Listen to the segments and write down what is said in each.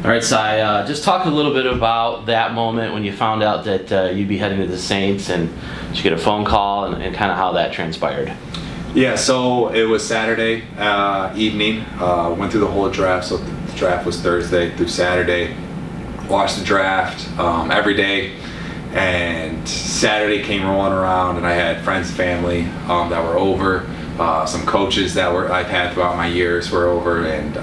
All right, Cy, just talk a little bit about that moment when you found out that you'd be heading to the Saints, and did you get a phone call, and kind of how that transpired? Yeah, so it was Saturday evening. Went through the whole draft. So the draft was Thursday through Saturday. Watched the draft every day, and Saturday came rolling around, and I had friends and family that were over. Some coaches that I've had throughout my years were over, and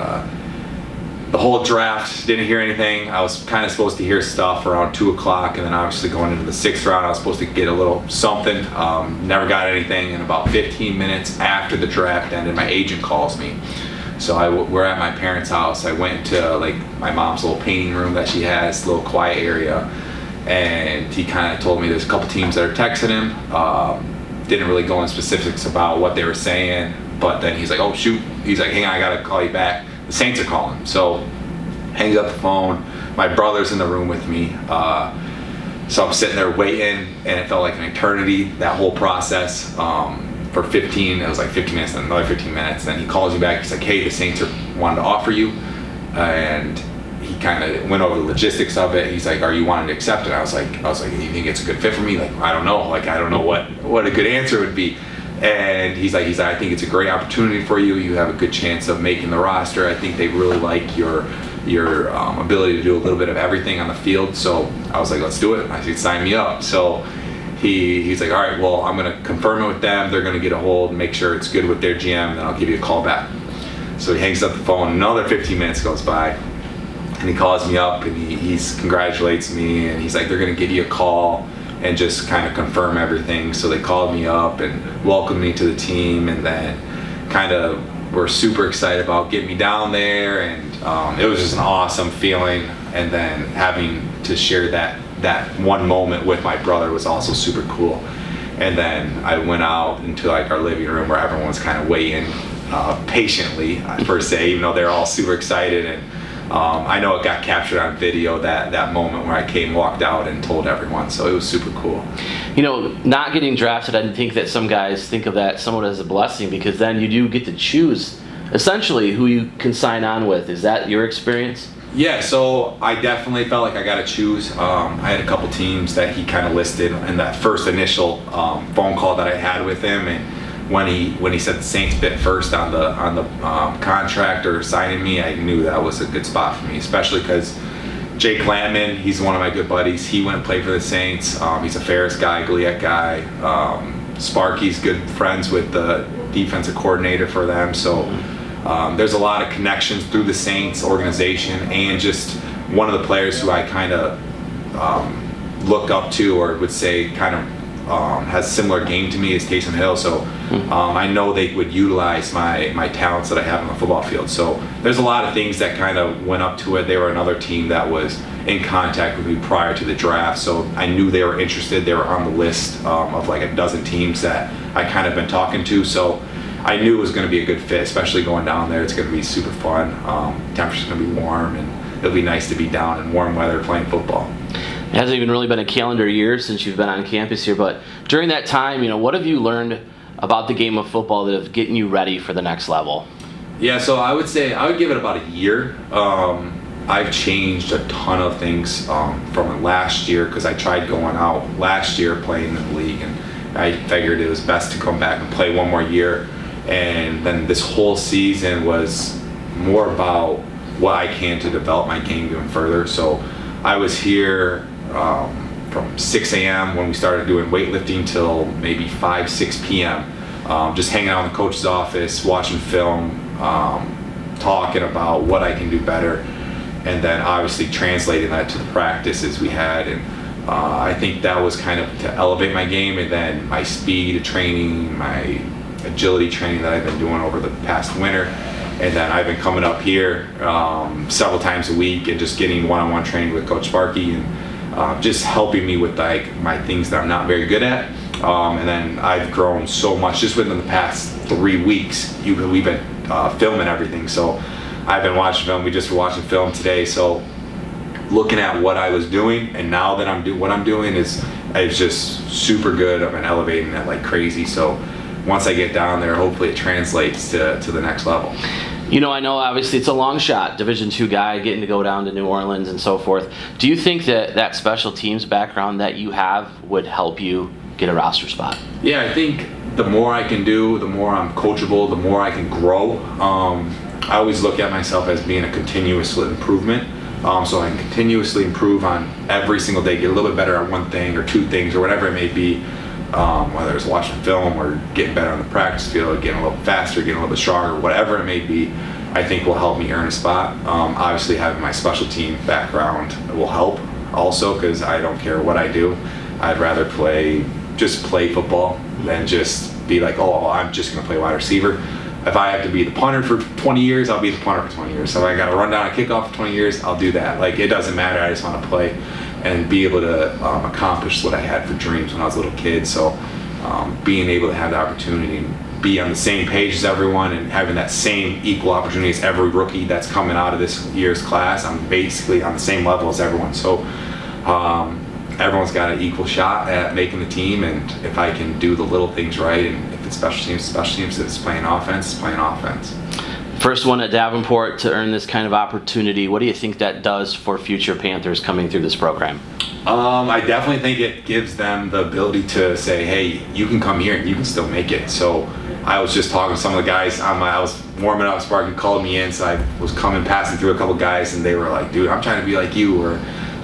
the whole draft, didn't hear anything. I was kind of supposed to hear stuff around 2 o'clock, and then obviously going into the 6th round, I was supposed to get a little something. Never got anything, and about 15 minutes after the draft ended, my agent calls me. So we're at my parents' house. I went to like my mom's little painting room that she has, little quiet area, and he kind of told me there's a couple teams that are texting him. Didn't really go in specifics about what they were saying, but then he's like, oh shoot, he's like, hang on, I gotta call you back. The Saints are calling. So hangs up the phone. My brother's in the room with me. So I'm sitting there waiting, and it felt like an eternity, that whole process. For 15 minutes, and another 15 minutes. Then he calls me back. He's like, hey, the Saints wanted to offer you. And he kind of went over the logistics of it. He's like, are you wanting to accept it? I was like, you think it's a good fit for me? Like, I don't know. Like, I don't know what a good answer would be. And he's like, I think it's a great opportunity for you. You have a good chance of making the roster. I think they really like your ability to do a little bit of everything on the field. So I was like, let's do it. I said, sign me up. So he's like, all right, well, I'm going to confirm it with them. They're going to get a hold, make sure it's good with their GM, and then I'll give you a call back. So he hangs up the phone. Another 15 minutes goes by, and he calls me up, and he congratulates me, and he's like, they're going to give you a call and just kind of confirm everything. So they called me up and welcomed me to the team, and then kind of were super excited about getting me down there, and it was just an awesome feeling. And then having to share that one moment with my brother was also super cool. And then I went out into like our living room where everyone was kind of waiting patiently per se, even though they're all super excited. And I know it got captured on video, that moment where I walked out and told everyone. So it was super cool. You know, not getting drafted, I think that some guys think of that somewhat as a blessing, because then you do get to choose essentially who you can sign on with. Is that your experience? Yeah, so I definitely felt like I got to choose. I had a couple teams that he kind of listed in that first initial phone call that I had with him, and when he said the Saints bit first on the contract or signing me, I knew that was a good spot for me, especially because Jake Lampman, he's one of my good buddies. He went and played for the Saints. He's a Ferris guy, Goliath guy. Sparky's good friends with the defensive coordinator for them. So there's a lot of connections through the Saints organization, and just one of the players who I kind of look up to, or would say kind of has similar game to me, is Taysom Hill. So I know they would utilize my talents that I have on the football field. So there's a lot of things that kind of went up to it. They were another team that was in contact with me prior to the draft, so I knew they were interested. They were on the list of like a dozen teams that I kind of been talking to. So I knew it was going to be a good fit, especially going down there. It's going to be super fun. Temperature's going to be warm, and it'll be nice to be down in warm weather playing football. It hasn't even really been a calendar year since you've been on campus here, but during that time, you know, what have you learned about the game of football that have getting you ready for the next level? Yeah, so I would say I would give it about a year. I've changed a ton of things from last year, because I tried going out last year playing in the league, and I figured it was best to come back and play one more year. And then this whole season was more about what I can to develop my game even further. So I was here from 6 a.m. when we started doing weightlifting till maybe 6 p.m. Just hanging out in the coach's office, watching film, talking about what I can do better, and then obviously translating that to the practices we had. And I think that was kind of to elevate my game, and then my speed training, my agility training that I've been doing over the past winter. And then I've been coming up here several times a week and just getting one-on-one training with Coach Sparky, and just helping me with like my things that I'm not very good at. And then I've grown so much just within the past 3 weeks. We've been filming everything, so I've been watching film. We just were watching film today, so looking at what I was doing, and now that what I'm doing is just super good. I've been elevating it like crazy. So once I get down there, hopefully it translates to the next level. You know, I know obviously it's a long shot, Division II guy getting to go down to New Orleans and so forth. Do you think that that special teams background that you have would help you get a roster spot? Yeah, I think the more I can do, the more I'm coachable, the more I can grow. I always look at myself as being a continuous improvement. So I can continuously improve on every single day, get a little bit better at one thing or two things or whatever it may be, whether it's watching film or getting better on the practice field, getting a little faster, getting a little bit stronger, whatever it may be, I think will help me earn a spot. Obviously having my special team background will help also, because I don't care what I do. I'd rather just play football than just be like, oh, I'm just going to play wide receiver. If I have to be the punter for 20 years, I'll be the punter for 20 years. So if I got to run down a kickoff for 20 years, I'll do that. Like, it doesn't matter. I just want to play and be able to accomplish what I had for dreams when I was a little kid. So being able to have the opportunity and be on the same page as everyone and having that same equal opportunity as every rookie that's coming out of this year's class, I'm basically on the same level as everyone. So everyone's got an equal shot at making the team, and if I can do the little things right, and if it's special teams, if it's playing offense, playing offense. First one at Davenport to earn this kind of opportunity. What do you think that does for future Panthers coming through this program? I definitely think it gives them the ability to say, hey, you can come here and you can still make it. So I was just talking to some of the guys I was warming up. Sparky called me in, so I was passing through a couple guys, and they were like, dude, I'm trying to be like you, or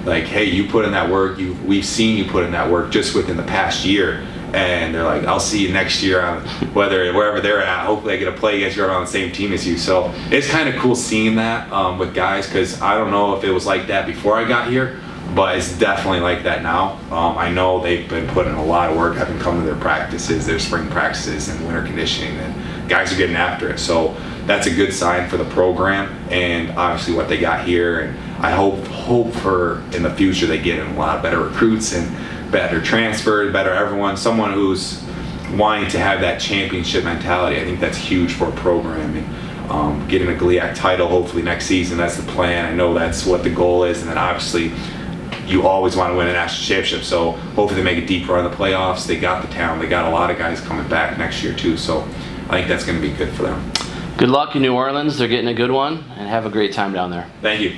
like, hey, you put in that work. We've seen you put in that work just within the past year. And they're like, I'll see you next year on wherever they're at. Hopefully I get to play against you on the same team as you. So it's kind of cool seeing that with guys, because I don't know if it was like that before I got here, but it's definitely like that now. I know they've been putting a lot of work. I've been coming to their practices, their spring practices and winter conditioning, and guys are getting after it. So that's a good sign for the program and obviously what they got here. And I hope for in the future they get in a lot of better recruits and better transfer, better everyone, someone who's wanting to have that championship mentality. I think that's huge for a program. And getting a GLIAC title hopefully next season, that's the plan. I know that's what the goal is, and then obviously you always want to win a national championship, so hopefully they make it deeper in the playoffs. They got the talent, they got a lot of guys coming back next year too, so I think that's going to be good for them. Good luck in New Orleans. They're getting a good one, and have a great time down there. Thank you.